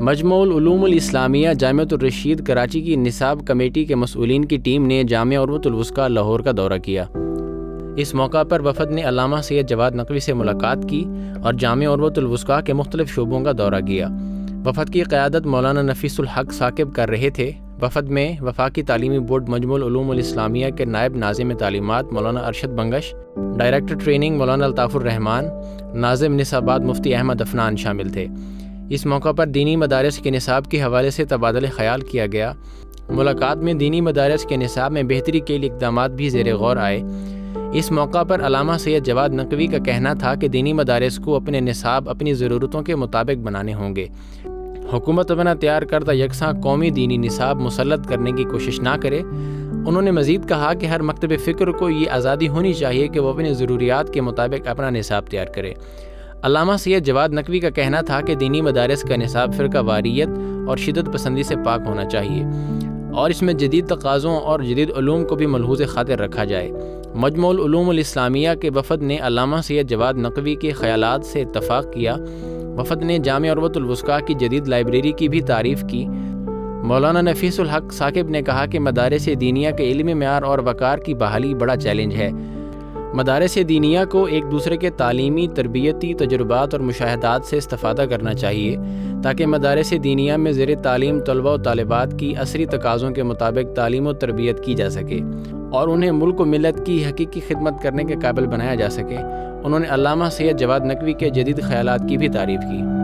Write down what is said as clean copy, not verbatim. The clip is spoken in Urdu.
مجمع العلوم الاسلامیہ جامعۃ الرشید کراچی کی نصاب کمیٹی کے مسئولین کی ٹیم نے جامعہ عروۃ الوثقی لاہور کا دورہ کیا۔ اس موقع پر وفد نے علامہ سید جواد نقوی سے ملاقات کی اور جامعہ عروۃ الوثقی کے مختلف شعبوں کا دورہ کیا۔ وفد کی قیادت مولانا نفیس الحق ثاقب کر رہے تھے۔ وفد میں وفاقی تعلیمی بورڈ مجمع العلوم الاسلامیہ کے نائب ناظم تعلیمات مولانا ارشد بنگش، ڈائریکٹر ٹریننگ مولانا الطاف الرحمان، ناظم نصابات مفتی احمد عفنان شامل تھے۔ اس موقع پر دینی مدارس کے نصاب کے حوالے سے تبادلہ خیال کیا گیا۔ ملاقات میں دینی مدارس کے نصاب میں بہتری کے لیے اقدامات بھی زیر غور آئے۔ اس موقع پر علامہ سید جواد نقوی کا کہنا تھا کہ دینی مدارس کو اپنے نصاب اپنی ضرورتوں کے مطابق بنانے ہوں گے۔ حکومت اپنا تیار کردہ یکساں قومی دینی نصاب مسلط کرنے کی کوشش نہ کرے۔ انہوں نے مزید کہا کہ ہر مکتب فکر کو یہ آزادی ہونی چاہیے کہ وہ اپنی ضروریات کے مطابق اپنا نصاب تیار کرے۔ علامہ سید جواد نقوی کا کہنا تھا کہ دینی مدارس کا نصاب فرقہ واریت اور شدت پسندی سے پاک ہونا چاہیے اور اس میں جدید تقاضوں اور جدید علوم کو بھی ملحوظ خاطر رکھا جائے۔ مجمع العلوم الاسلامیہ کے وفد نے علامہ سید جواد نقوی کے خیالات سے اتفاق کیا۔ وفد نے جامعہ عروۃ الوثقی کی جدید لائبریری کی بھی تعریف کی۔ مولانا نفیس الحق ثاقب نے کہا کہ مدارس دینیہ کے علمی معیار اور وقار کی بحالی بڑا چیلنج ہے۔ مدارس دینیہ کو ایک دوسرے کے تعلیمی، تربیتی تجربات اور مشاہدات سے استفادہ کرنا چاہیے تاکہ مدارس دینیہ میں زیر تعلیم طلبہ و طالبات کی عصری تقاضوں کے مطابق تعلیم و تربیت کی جا سکے اور انہیں ملک و ملت کی حقیقی خدمت کرنے کے قابل بنایا جا سکے۔ انہوں نے علامہ سید جواد نقوی کے جدید خیالات کی بھی تعریف کی۔